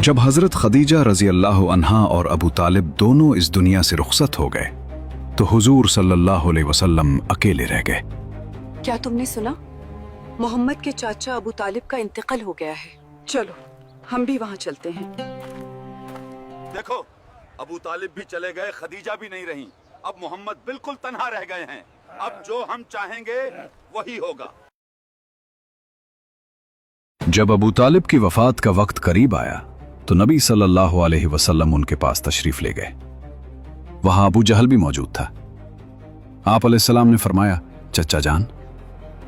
जब हजरत खदीजा रजी अल्लाह अन्हा और अबू तालिब दोनों इस दुनिया से रुखसत हो गए तो हुजूर सल्लल्लाहु अलैहि वसल्लम अकेले रह गए। क्या तुमने सुना? मोहम्मद के चाचा अबू तालिब का इंतकाल हो गया है। चलो हम भी वहाँ चलते हैं। देखो, अबू तालिब भी चले गए, खदीजा भी नहीं रही। अब मोहम्मद बिल्कुल तन्हा रह गए हैं। अब जो हम चाहेंगे वही होगा। जब अबू तालिब की वफात का वक्त करीब आया तो नबी सल्लल्लाहु अलैहि वसल्लम उनके पास तशरीफ ले गए। वहां अबू जहल भी मौजूद था। आप अलैहिस्सलाम ने फरमाया, चचा जान,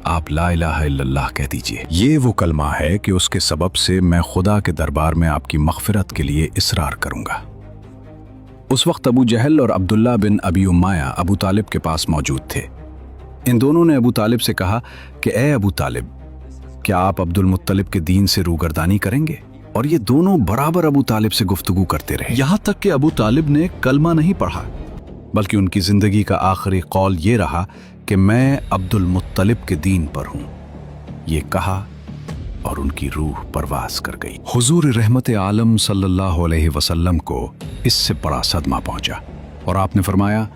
आप ला इलाहा इल्लल्लाह कह दीजिए। ये वो कलमा है कि उसके सबब से मैं खुदा के दरबार में आपकी मग़फ़िरत के लिए इसरार करूंगा। उस वक्त अबू जहल और अब्दुल्ला बिन अबी उम्माया अबू तालिब के पास मौजूद थे। इन दोनों ने अबू तालिब से कहा कि ए अबू तालिब, क्या आप अब्दुल मुत्तलिब के दीन से रूगर्दानी करेंगे? और ये दोनों बराबर अबू तालिब से गुफ्तगू करते रहे, यहां तक कि अबू तालिब ने कलमा नहीं पढ़ा, बल्कि उनकी जिंदगी का आखिरी कौल ये रहा कि मैं अब्दुल मुत्तलिब के दीन पर हूं। ये कहा और उनकी रूह परवास कर गई। हुजूर रहमत आलम सल्लल्लाहु अलैहि वसल्लम को इससे बड़ा सदमा पहुंचा और आपने फरमाया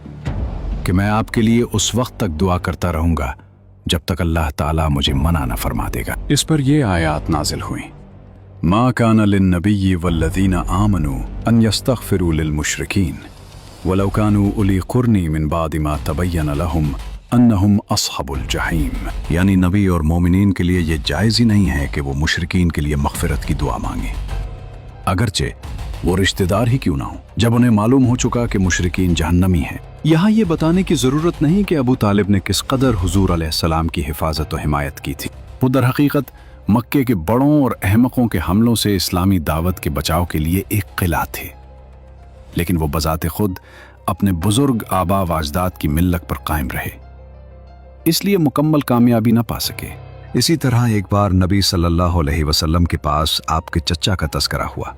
कि मैं आपके लिए उस वक्त तक दुआ करता रहूंगा जब तक अल्लाह ताला मुझे मना न फरमा देगा। इस पर यह आयत नाजिल हुई, मा काना लिन्नबिय्यि वल्लज़ीना आमनू अन यस्तग़फ़िरू लिलमुशरिकीन वलौ कानू उली क़ुर्नी मिन बादि मा तबय्यन लहुम अन्नहुम अस्हाबुल जहीम। यानी नबी और मोमिनीन के लिए यह जायज़ ही नहीं है कि वो मुशरिकीन के लिए मग़फ़िरत की दुआ मांगे, अगरचे वो रिश्तेदार ही क्यों ना हो, जब उन्हें मालूम हो चुका कि मुशरिकीन जहन्नमी हैं। यहाँ ये बताने की ज़रूरत नहीं कि अबू तालिब ने किस कदर हुजूर अलैहिस्सलाम की हिफाजत और हिमायत की थी। वो दर हकीकत मक्के के बड़ों और अहमकों के हमलों से इस्लामी दावत के बचाव के लिए एक किला थे, लेकिन वो बजाते खुद अपने बुजुर्ग आबा व अजदाद की मिल्लत पर कायम रहे, इसलिए मुकम्मल कामयाबी न पा सके। इसी तरह एक बार नबी सल्लल्लाहु अलैहि वसल्लम के पास आपके चचा का तस्करा हुआ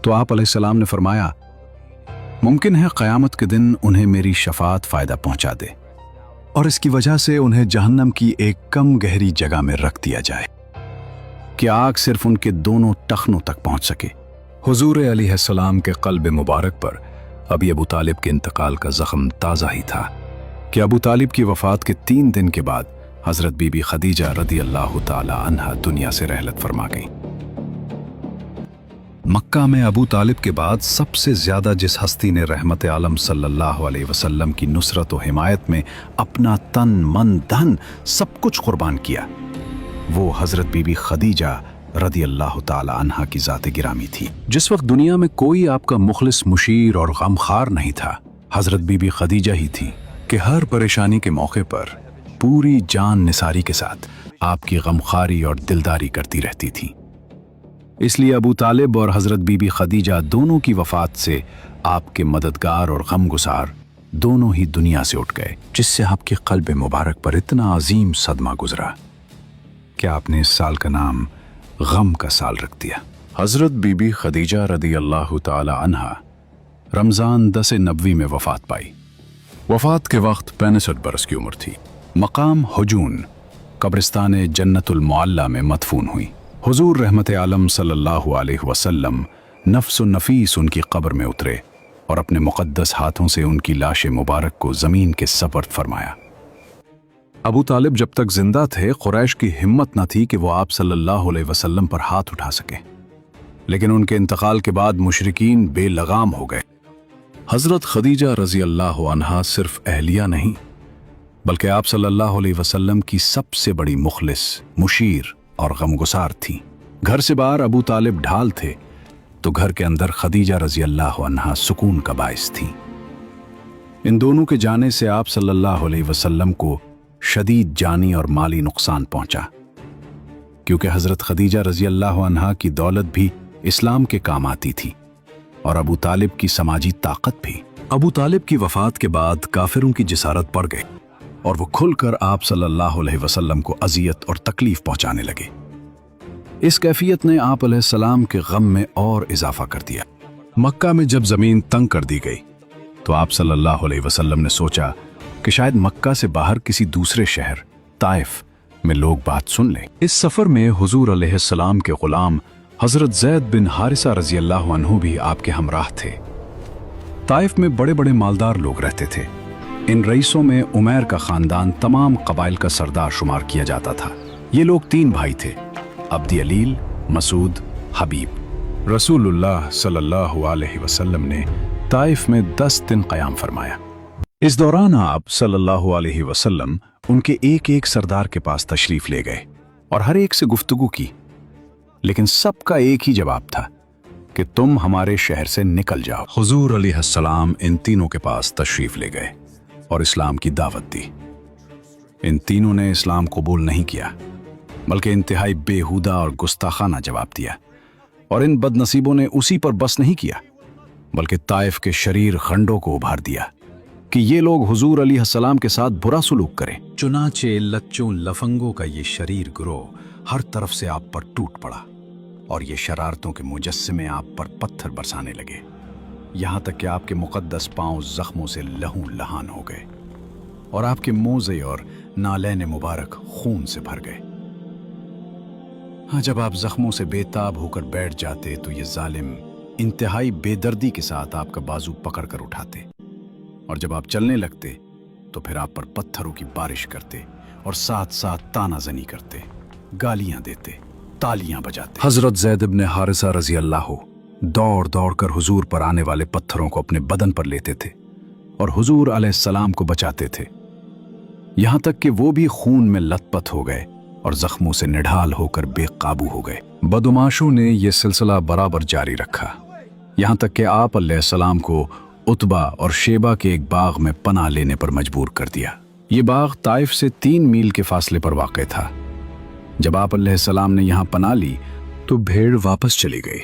तो आप अलैहिस्सलाम ने फरमाया, मुमकिन है क़यामत के दिन उन्हें मेरी शफाअत फ़ायदा पहुंचा दे और इसकी वजह से उन्हें जहन्नम की एक कम गहरी जगह में रख दिया जाए कि आग सिर्फ उनके दोनों टखनों तक पहुंच सके। हुजूर अलैहिस्सलाम के क़ल्ब मुबारक पर अभी अबू तालिब के इंतकाल का ज़ख्म ताज़ा ही था कि अबू तालिब की वफ़ात के 3 दिन के बाद हज़रत बीबी खदीजा रदी अल्लाह ताला अन्हा दुनिया से रहलत फरमा गई। मक्का में अबू तालिब के बाद सबसे ज्यादा जिस हस्ती ने रहमत आलम सल्लल्लाहु अलैहि वसल्लम की नुसरत और हिमायत में अपना तन मन धन सब कुछ कुर्बान किया, वो हजरत बीबी खदीजा रदी अल्लाह ताला अन्हा की ज़ात गिरामी थी। जिस वक्त दुनिया में कोई आपका मुखलिस मुशीर और गमखार नहीं था, हजरत बीबी खदीजा ही थी कि हर परेशानी के मौके पर पूरी जान निसारी के साथ आपकी गमखारी और दिलदारी करती रहती थी। इसलिए अबू तालिब और हज़रत बीबी खदीजा दोनों की वफ़ात से आपके मददगार और गमगुसार दोनों ही दुनिया से उठ गए, जिससे आपके क़ल्ब मुबारक पर इतना अजीम सदमा गुजरा कि आपने इस साल का नाम गम का साल रख दिया। हज़रत बीबी खदीजा रदी अल्लाह ताला अन्हा रमज़ान 10 नबवी में वफ़ात पाई। वफ़ात के वक्त 65 बरस की उम्र थी। मकाम हुजून कब्रिस्तान जन्नतुल मुअल्ला में मदफून हुई। हुजूर रहमत आलम सल्लल्लाहु अलैहि वसल्लम नफ्स नफीस उनकी कब्र में उतरे और अपने मुक़द्दस हाथों से उनकी लाश मुबारक को ज़मीन के सपर्द फरमाया। अबू तालिब जब तक जिंदा थे, कुरैश की हिम्मत न थी कि वो आप सल्लल्लाहु अलैहि वसल्लम पर हाथ उठा सके, लेकिन उनके इंतकाल के बाद मुशरिकीन बेलगाम हो गए। हज़रत खदीजा रज़ी अल्लाह अन्हा सिर्फ अहलिया नहीं, बल्कि आप सल्लल्लाहु अलैहि वसल्लम की सबसे बड़ी मुखलिस, मुशीर और गमगुसार थी। घर से बाहर अबू तालिब ढाल थे तो घर के अंदर खदीजा रज़ी अल्लाह अन्हा सुकून का बाइस थी। इन दोनों के जाने से आप सल्लल्लाहु अलैहि वसल्लम को शदीद जानी और माली नुकसान पहुंचा, क्योंकि हज़रत खदीजा रज़ी अल्लाह अन्हा की दौलत भी इस्लाम के काम आती थी और अबू तालिब की समाजी ताकत भी। अबू तालिब की वफ़ात के बाद काफिरों की जिसारत पड़ गई और वो खुलकर आप सल्लल्लाहु अलैहि वसल्लम को अजियत और तकलीफ पहुंचाने लगे। इस कैफियत ने आप अलैहिस्सलाम के गम में और इजाफा कर दिया। मक्का में जब जमीन तंग कर दी गई तो आप सल्लल्लाहु अलैहि वसल्लम ने सोचा कि शायद मक्का से बाहर किसी दूसरे शहर ताइफ में लोग बात सुन लें। इस सफर में हुजूर अलैहिस्सलाम के गुलाम हजरत जैद बिन हारिसा रजी अल्लाह अन्हु भी आपके हमराह थे। ताइफ में बड़े बड़े मालदार लोग रहते थे। इन रईसों में उमैर का खानदान तमाम कबाइल का सरदार शुमार किया जाता था। ये लोग 3 भाई थे, अब्दी अलील, मसूद, हबीब। रसूलुल्लाह सल्लल्लाहु अलैहि वसल्लम ने ताइफ में 10 दिन क़याम फरमाया। इस दौरान आप सल्लल्लाहु अलैहि वसल्लम उनके एक एक सरदार के पास तशरीफ ले गए और हर एक से गुफ्तगू की, लेकिन सबका एक ही जवाब था कि तुम हमारे शहर से निकल जाओ। हुजूर अलैहिस्सलाम इन तीनों के पास तशरीफ ले गए और इस्लाम की दावत दी। इन तीनों ने इस्लाम कबूल नहीं किया, बल्कि इंतहाई बेहुदा और गुस्ताखाना जवाब दिया। और इन बदनसीबों ने उसी पर बस नहीं किया, बल्कि ताइफ के शरीर खंडों को उभार दिया कि ये लोग हुजूर अलैहिस्सलाम के साथ बुरा सलूक करें। चुनाचे लच्चों लफंगों का ये शरीर गिरोह हर तरफ से आप पर टूट पड़ा और ये शरारतों के मुजस्समे आप पर पत्थर बरसाने लगे, यहाँ तक कि आपके मुकद्दस पांव जख्मों से लहू लहान हो गए और आपके मोज़े और नालैन मुबारक खून से भर गए। हाँ, जब आप जख्मों से बेताब होकर बैठ जाते तो ये जालिम इंतहाई बेदर्दी के साथ आपका बाजू पकड़कर उठाते, और जब आप चलने लगते तो फिर आप पर पत्थरों की बारिश करते और साथ साथ तानाजनी करते, गालियां देते, तालियां बजाते। हजरत ज़ैद इब्न हारिसा रजी अल्लाह दौड़ दौड़ कर हुजूर पर आने वाले पत्थरों को अपने बदन पर लेते थे और हुजूर अलैहिस्सलाम को बचाते थे, यहां तक कि वो भी खून में लथपथ हो गए और जख्मों से निढाल होकर बेकाबू हो गए। बदमाशों ने यह सिलसिला बराबर जारी रखा, यहां तक कि आप अलैहिस्सलाम को उतबा और शेबा के एक बाग में पनाह लेने पर मजबूर कर दिया। ये बाग ताइफ से 3 मील के फासले पर वाक़ था। जब आप अलैहिस्सलाम ने यहाँ पनाह ली तो भेड़ वापस चली गई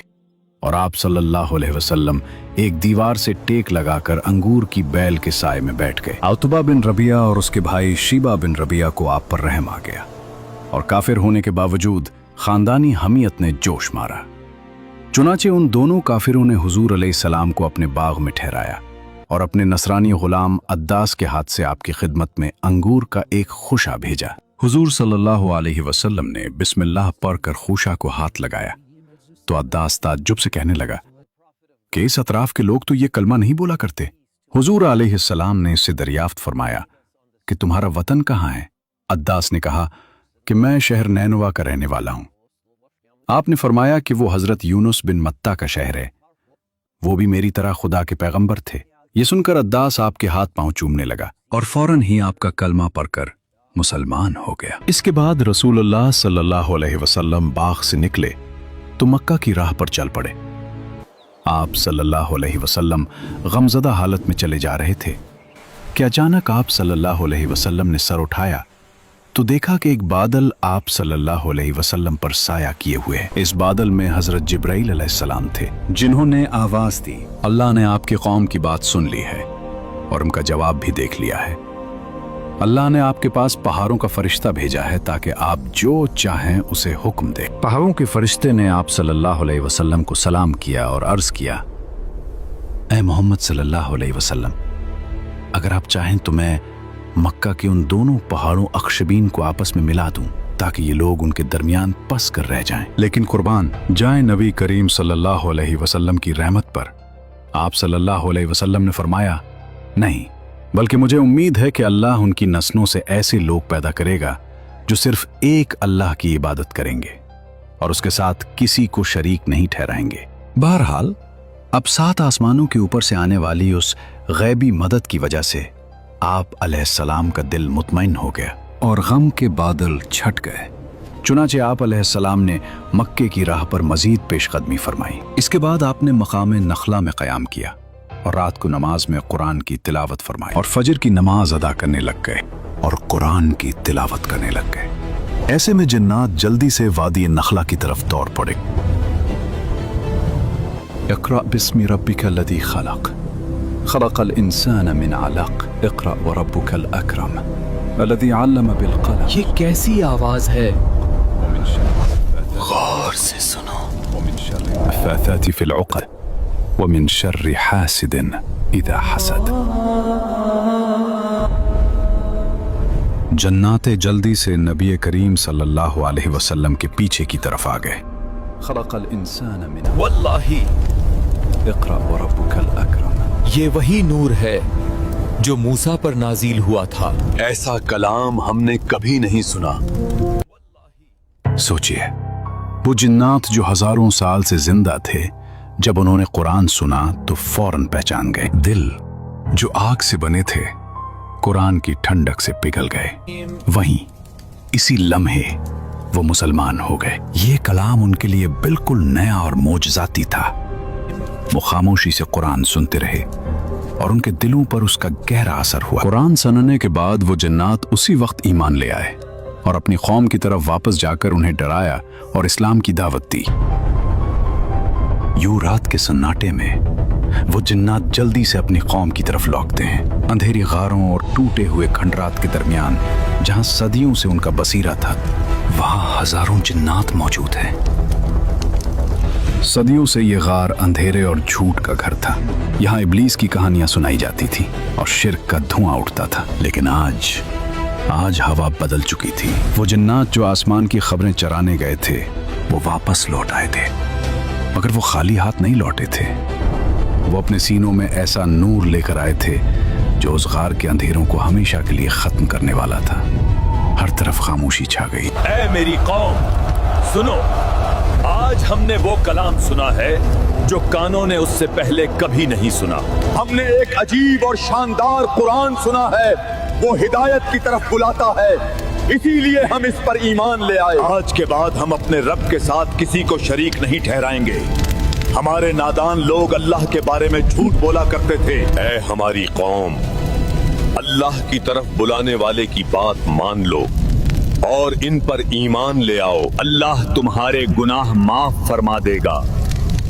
और आप सल्लल्लाहु अलैहि वसल्लम एक दीवार से टेक लगाकर अंगूर की बैल के साए में बैठ गए। उतबा बिन रबिया और उसके भाई शीबा बिन रबिया को आप पर रहम आ गया और काफिर होने के बावजूद खानदानी हमीयत ने जोश मारा। चुनाचे उन दोनों काफिरों ने हुजूर अलैहिस्सलाम को अपने बाग में ठहराया और अपने नसरानी गुलाम अद्दास के हाथ से आपकी खिदमत में अंगूर का एक खुशा भेजा। हुजूर सल्लल्लाहु अलैहि वसल्लम ने बिस्मिल्लाह पढ़कर खुशा को हाथ लगाया तो अद्दास ताज्जुब से कहने लगा कि इस अतराफ के लोग तो ये कलमा नहीं बोला करते। हुजूर अलैहिस्सलाम ने इससे दरियाफ्त फरमाया कि तुम्हारा वतन कहाँ है? अद्दास ने कहा कि मैं शहर नैनवा का रहने वाला हूं। आपने फरमाया कि वो हजरत यूनुस बिन मत्ता का शहर है, वो भी मेरी तरह खुदा के पैगंबर थे। ये सुनकर अद्दास आपके हाथ पांव चूमने लगा और फौरन ही आपका कलमा पढ़कर मुसलमान हो गया। इसके बाद रसूलुल्लाह सल्लल्लाहु अलैहि वसल्लम बाग से निकले तो मक्का की राह पर चल पड़े। आप सल्लल्लाहु अलैहि वसल्लम गमज़दा हालत में चले जा रहे थे कि अचानक आप सल्लल्लाहु अलैहि वसल्लम ने सर उठाया तो देखा कि एक बादल आप सल्लल्लाहु अलैहि वसल्लम पर साया किए हुए है। इस बादल में हजरत जिब्राइल अलैहिस्सलाम थे, जिन्होंने आवाज दी, अल्लाह ने आपकी कौम की बात सुन ली है और उनका जवाब भी देख लिया है। अल्लाह ने आपके पास पहाड़ों का फरिश्ता भेजा है ताकि आप जो चाहें उसे हुक्म दे। पहाड़ों के फरिश्ते ने आप सल्लल्लाहु अलैहि वसल्लम को सलाम किया और अर्ज किया, ऐ मोहम्मद सल्लल्लाहु अलैहि वसल्लम, अगर आप चाहें तो मैं मक्का के उन दोनों पहाड़ों अक्षबीन को आपस में मिला दूं ताकि ये लोग उनके दरमियान पस कर रह जाएं। लेकिन कुर्बान जाए नबी करीम सल्लल्लाहु अलैहि वसल्लम की रहमत पर। आप सल्लल्लाहु अलैहि वसल्लम ने फरमाया, नहीं, बल्कि मुझे उम्मीद है कि अल्लाह उनकी नस्लों से ऐसे लोग पैदा करेगा जो सिर्फ एक अल्लाह की इबादत करेंगे और उसके साथ किसी को शरीक नहीं ठहराएंगे। बहरहाल अब 7 आसमानों के ऊपर से आने वाली उस गैबी मदद की वजह से आप अलैहिस्सलाम का दिल मुतमईन हो गया और गम के बादल छट गए। चुनाचे आप अलैहिस्सलाम ने मक्के की राह पर मजीद पेशकदमी फरमाई। इसके बाद आपने मकाम नखला में क़याम किया और रात को नमाज में कुरान की तिलावत फरमाई और फजर की नमाज अदा करने लग गए और कुरान की तिलावत करने लग गए। ऐसे में जिन्नात जल्दी से वादी नखला की तरफ दौड़ पड़े। इक़रा बिस्मि रब्बिकल्लज़ी खलक़ खलक़ल इंसान मिन अलक़ इक़रा व रब्बुकल अकरम अल्लज़ी अल्लम बिल क़लम। ये कैसी आवाज है? गौर से सुनो। वमिन शर्रि नफ़्फ़ाथाति फ़िल उक़द वमिन शर्रि हासिदिन इज़ा हसद। जन्नाते जल्दी से नबी करीम सल्लल्लाहु अलैहि वसल्लम के पीछे की तरफ आ गए। خلق الانسان من वल्लाही اقرأ وربك الأكرم ये वही नूर है जो मूसा पर नाजिल हुआ था। ऐसा कलाम हमने कभी नहीं सुना। सोचिए, वो जिन्नात जो हजारों साल से जिंदा थे, जब उन्होंने कुरान सुना तो फौरन पहचान गए। दिल जो आग से बने थे, कुरान की ठंडक से पिघल गए। वहीं इसी लम्हे वो मुसलमान हो गए। ये कलाम उनके लिए बिल्कुल नया और मोजज़ाती था। वो खामोशी से कुरान सुनते रहे और उनके दिलों पर उसका गहरा असर हुआ। कुरान सुनने के बाद वो जिन्नात उसी वक्त ईमान ले आए और अपनी कौम की तरफ वापस जाकर उन्हें डराया और इस्लाम की दावत दी। यूं रात के सन्नाटे में वो जिन्नात जल्दी से अपनी कौम की तरफ लौटते हैं। अंधेरी गारों और टूटे हुए खंडरात के दरमियान जहां सदियों से उनका बसीरा था, वहां हजारों जिन्नात मौजूद हैं। सदियों से ये गार अंधेरे और झूठ का घर था। यहाँ इब्लीस की कहानियां सुनाई जाती थी और शिर्क का धुआं उठता था। लेकिन आज हवा बदल चुकी थी। वो जिन्नात जो आसमान की खबरें चराने गए थे, वो वापस लौट आए थे, मगर वो खाली हाथ नहीं लौटे थे। वो अपने सीनों में ऐसा नूर लेकर आए थे जो उस गार के अंधेरों को हमेशा के लिए खत्म करने वाला था। हर तरफ खामोशी छा गई। ऐ मेरी कौम, सुनो, आज हमने वो कलाम सुना है जो कानों ने उससे पहले कभी नहीं सुना। हमने एक अजीब और शानदार कुरान सुना है, वो हिदायत की तरफ बुलाता है, इसीलिए हम इस पर ईमान ले आए। आज के बाद हम अपने रब के साथ किसी को शरीक नहीं ठहराएंगे। हमारे नादान लोग अल्लाह के बारे में झूठ बोला करते थे। ऐ हमारी कौम, अल्लाह की तरफ बुलाने वाले की बात मान लो और इन पर ईमान ले आओ। अल्लाह तुम्हारे गुनाह माफ फरमा देगा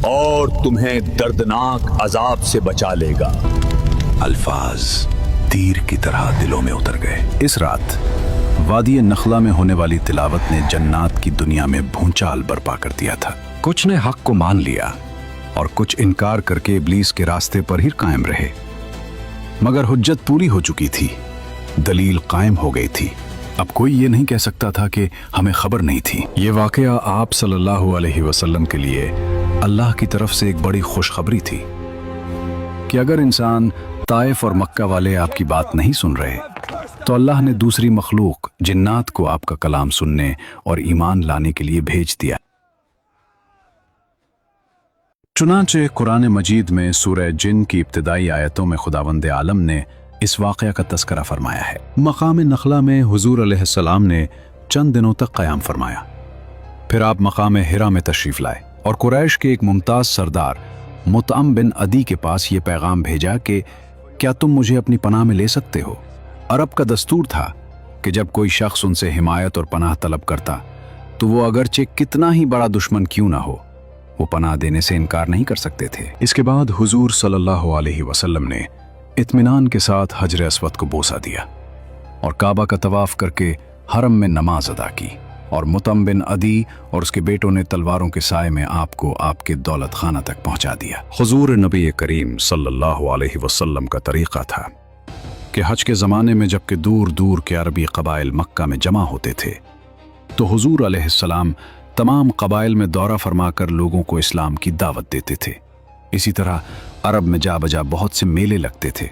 और तुम्हें दर्दनाक अजाब से बचा लेगा। अल्फाज तीर की तरह दिलों में उतर गए। इस रात वादी नखला में होने वाली तिलावत ने जन्नात की दुनिया में भूचाल बर्पा कर दिया था। कुछ ने हक को मान लिया और कुछ इनकार करके इब्लीस के रास्ते पर ही कायम रहे। मगर हुज्जत पूरी हो चुकी थी, दलील कायम हो गई थी। अब कोई ये नहीं कह सकता था कि हमें खबर नहीं थी। ये वाकया आप सल्लल्लाहु अलैहि वसल्लम के लिए अल्लाह की तरफ से एक बड़ी खुशखबरी थी कि अगर इंसान ताइफ और मक्का वाले आपकी बात नहीं सुन रहे, तो अल्लाह ने दूसरी मखलूक जिन्नात को आपका कलाम सुनने और ईमान लाने के लिए भेज दिया। चुनांचे कुरान मजीद में सूरह जिन की इब्तिदाई आयतों में खुदावंद आलम ने इस वाक़या का तस्करा फरमाया है। मकाम नखला में हुजूर अलैहिस्सलाम ने चंद दिनों तक क़याम फरमाया। फिर आप मकाम हिरा में तशरीफ़ लाए और कुरैश के एक मुमताज़ सरदार मुतअम बिन अदी के पास ये पैगाम भेजा कि क्या तुम मुझे अपनी पनाह में ले सकते हो। अरब का दस्तूर था कि जब कोई शख्स उनसे हिमायत और पनाह तलब करता तो वो अगरचे कितना ही बड़ा दुश्मन क्यों ना हो, वो पनाह देने से इनकार नहीं कर सकते थे। इसके बाद हुजूर सल्लल्लाहु अलैहि वसल्लम ने इत्मीनान के साथ हजर अस्वद को बोसा दिया और काबा का तवाफ करके हरम में नमाज अदा की और मुतअम बिन अदी और उसके बेटों ने तलवारों के साए में आपको आपके दौलत खाना तक पहुंचा दिया। हुजूर नबी करीम सल्लल्लाहु अलैहि वसल्लम का तरीका था कि हज के ज़माने में जबकि दूर दूर के अरबी कबाइल मक्का में जमा होते थे, तो हुजूर अलैहिस्सलाम तमाम कबाइल में दौरा फरमाकर लोगों को इस्लाम की दावत देते थे। इसी तरह अरब में जा बजा बहुत से मेले लगते थे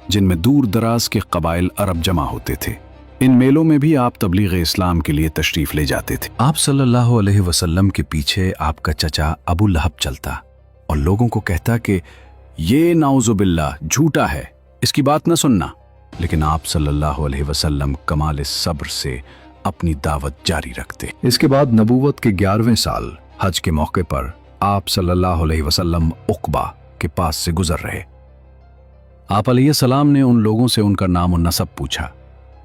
जिनमें दूर दराज के कबाइल अरब जमा होते थे। इन मेलों में भी आप तबलीग इस्लाम के लिए तशरीफ ले जाते थे। आप सल्लल्लाहु अलैहि वसल्लम के पीछे आपका चचा अबू लहब चलता और लोगों को कहता कि ये नाउजुबिल्लाह झूठा है, इसकी बात न सुनना। लेकिन आप सल्लल्लाहु अलैहि वसल्लम कमाल सब्र से अपनी दावत जारी रखते। इसके बाद नबूवत के 11वें साल हज के मौके पर आप सल्लल्लाहु अलैहि वसल्लम उक़बा के पास से गुजर रहे। आप अलैहिस्सलाम ने उन लोगों से उनका नाम और नसब पूछा,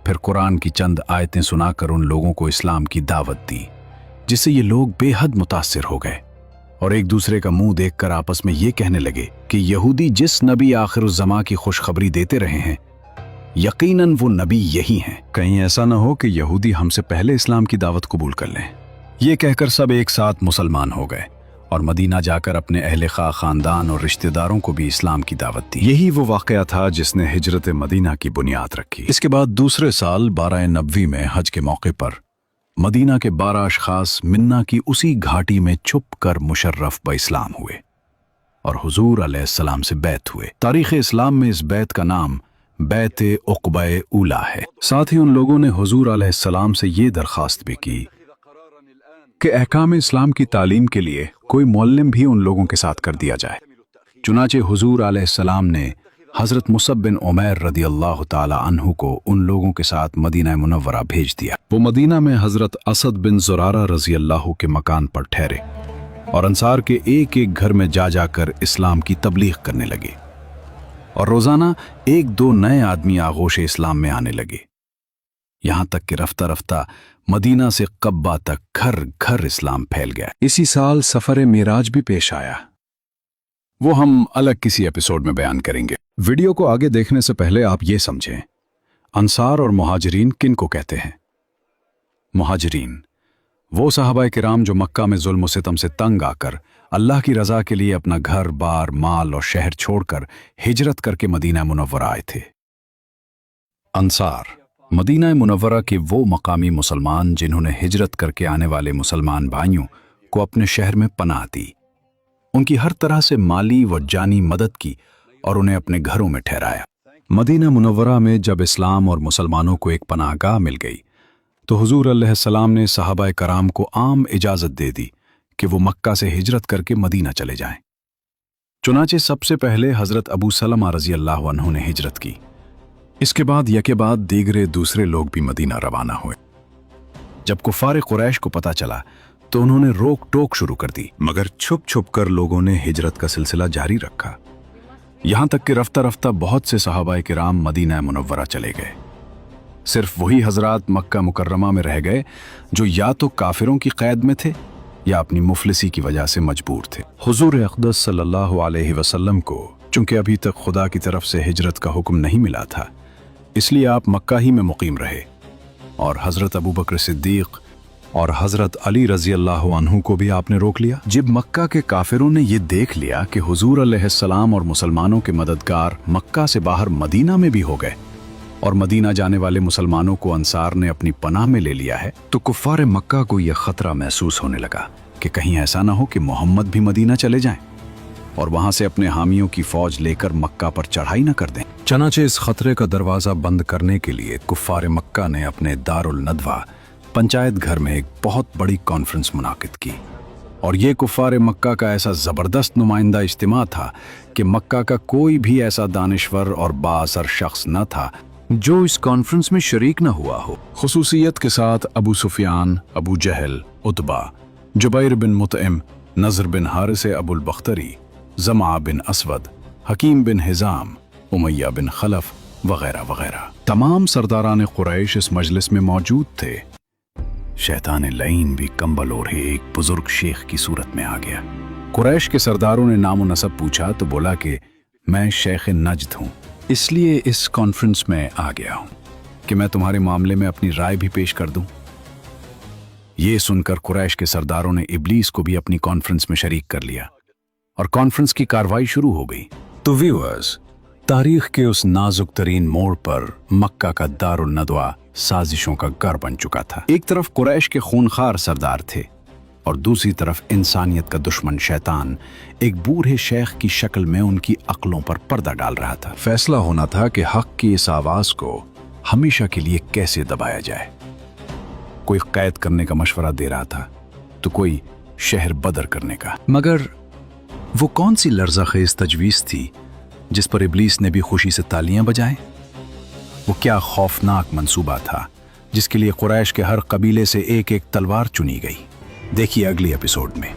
फिर कुरान की चंद आयतें सुनाकर उन लोगों को इस्लाम की दावत दी, जिससे ये लोग बेहद मुतासिर हो गए और एक दूसरे का मुंह देखकर आपस में ये कहने लगे कि यहूदी जिस नबी आखिरुज़्ज़मा की खुशखबरी देते रहे हैं, यकीनन वो नबी यही हैं। कहीं ऐसा न हो कि यहूदी हमसे पहले इस्लाम की दावत कबूल कर लें। ये कहकर सब एक साथ मुसलमान हो गए और मदीना जाकर अपने अहले खानदान और रिश्तेदारों को भी इस्लाम की दावत दी। यही वो वाक़या था जिसने हिजरत मदीना की बुनियाद रखी। इसके बाद दूसरे साल 12 नबवी में हज के मौके पर मदीना के 12 अशखास मिन्ना की उसी घाटी में छुप कर मुशर्रफ ब इस्लाम हुए और हुजूर अलैहिस्सलाम से बैत हुए। तारीख़ इस्लाम में इस बैत का नाम बैत उक़बा ऊला है। साथ ही उन लोगों ने हुजूर अलैहिस्सलाम से ये दरख्वास्त भी की कि अहकाम इस्लाम की तालीम के लिए कोई मुअल्लिम भी उन लोगों के साथ कर दिया जाए। चुनाचे हुजूर अलैहिस्सलाम ने हज़रत मुसअब बिन उमैर रदियल्लाहु ताला अन्हु को उन लोगों के साथ मदीना मुनव्वरा भेज दिया। वो मदीना में हज़रत असद बिन ज़ुरारा रज़ियल्लाहु के मकान पर ठहरे और अंसार के एक एक घर में जा जाकर इस्लाम की तबलीग करने लगे और रोज़ाना 1-2 नए आदमी आगोश इस्लाम में आने लगे, यहाँ तक कि रफ्ता रफ्ता मदीना से कब्बा तक घर घर इस्लाम फैल गया। इसी साल सफ़र मिराज भी पेश आया, वो हम अलग किसी एपिसोड में बयान करेंगे। वीडियो को आगे देखने से पहले आप ये समझें, अंसार और मुहाजिरीन किन को कहते हैं। मुहाजिरीन वो सहाबाए किराम जो मक्का में जुल्म सितम से तंग आकर अल्लाह की रज़ा के लिए अपना घर बार माल और शहर छोड़कर हिजरत करके मदीना मुनव्वरा आए थे। अंसार मदीना मुनव्वरा के वो मकामी मुसलमान जिन्होंने हिजरत करके आने वाले मुसलमान भाइयों को अपने शहर में पनाह दी, उनकी हर तरह से माली व जानी मदद की और उन्हें अपने घरों में ठहराया। मदीना मुनव्वरा में जब इस्लाम और मुसलमानों को एक पनाहगाह मिल गई तो हुजूर अलैहिस्सलाम ने सहाबाए कराम को आम इजाज़त दे दी कि वो मक्का से हिजरत करके मदीना चले जाएं। चुनाचे सबसे पहले हज़रत अबू सलमा रज़ियल्लाहु अन्हु ने हिजरत की। इसके बाद यके बाद दीगरे दूसरे लोग भी मदीना रवाना हुए। जब कुफ़ार कुरैश को पता चला तो उन्होंने रोक टोक शुरू कर दी, मगर छुप छुप कर लोगों ने हिजरत का सिलसिला जारी रखा, यहाँ तक कि रफ्ता रफ्ता बहुत से सहाबाए किराम मदीना मुनव्वरा चले गए। सिर्फ वही हजरात मक्का मुकर्रमा में रह गए जो या तो काफिरों की कैद में थे या अपनी मुफलिसी की वजह से मजबूर थे। हुजूर अक़दस सल्लल्लाहु अलैहि वसल्लम को चूंकि अभी तक खुदा की तरफ से हिजरत का हुक्म नहीं मिला था, इसलिए आप मक्का ही में मुकीम रहे और हज़रत अबू बकर सिद्दीक़ और हज़रत अली रज़ियल्लाहु अन्हु को भी आपने रोक लिया। जब मक्का के काफिरों ने ये देख लिया कि हुजूर अलैहिस्सलाम और मुसलमानों के मददगार मक्का से बाहर मदीना में भी हो गए और मदीना जाने वाले मुसलमानों को अंसार ने अपनी पनाह में ले लिया है, तो कुफ़ार मक्का को यह खतरा महसूस होने लगा कि कहीं ऐसा ना हो कि मोहम्मद भी मदीना चले जाएं और वहां से अपने हामियों की फौज लेकर मक्का पर चढ़ाई न कर दें। चनाचे इस खतरे का दरवाज़ा बंद करने के लिए कुफ़ार मक्का ने अपने दारुल नदवा पंचायत घर में एक बहुत बड़ी कॉन्फ्रेंस मुनाकिद की और ये कुफ़ार मक्का का ऐसा ज़बरदस्त नुमाइंदा इज्तिमा था कि मक्का का कोई भी ऐसा दानिश्वर और बाअसर शख्स न था जो इस कॉन्फ्रेंस में शरीक न हुआ हो। खुसूसियत के साथ अबू सुफियान, अबू जहल, उतबा, जुबैर बिन मुतइम, नज़र बिन हारिस अबुल बख्तरी, ज़मा बिन असवद, हकीम बिन हिजाम, उमैया बिन खलफ वगैरह वगैरह तमाम सरदारान कुरैश इस मजलिस में मौजूद थे। शैतान लईन भी कंबल ओढ़े एक बुजुर्ग शेख की सूरत में आ गया। कुरैश के सरदारों ने नामो नसब पूछा तो बोला कि मैं शेख नज्द हूँ, इसलिए इस कॉन्फ्रेंस में आ गया हूँ कि मैं तुम्हारे मामले में अपनी राय भी पेश कर दूं। ये सुनकर कुरैश के सरदारों ने इब्लीस को भी अपनी कॉन्फ्रेंस में शरीक कर लिया और कॉन्फ्रेंस की कार्रवाई शुरू हो गई। तो व्यूअर्स, तारीख के उस नाजुक तरीन मोड़ पर मक्का का दारुल नदवा साजिशों का घर बन चुका था। एक तरफ कुरैश के खूनखार सरदार थे और दूसरी तरफ इंसानियत का दुश्मन शैतान एक बूढ़े शेख की शक्ल में उनकी अक्लों पर पर्दा डाल रहा था। फैसला होना था कि हक की इस आवाज को हमेशा के लिए कैसे दबाया जाए। कोई कैद करने का मशवरा दे रहा था तो कोई शहर बदर करने का। मगर वो कौन सी लर्ज़ाखेज़ तजवीज़ थी जिस पर इब्लीस ने भी खुशी से तालियां बजाएं? वो क्या खौफनाक मंसूबा था जिसके लिए कुरैश के हर कबीले से एक एक तलवार चुनी गई? देखिए अगले एपिसोड में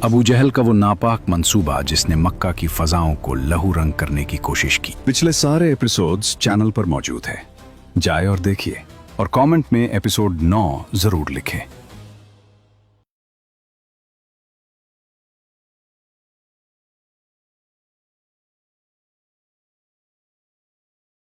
अबू जहल का वो नापाक मंसूबा जिसने मक्का की फजाओं को लहू रंग करने की कोशिश की। पिछले सारे एपिसोड्स चैनल पर मौजूद है, जाए और देखिए और कमेंट में एपिसोड 9 जरूर लिखें।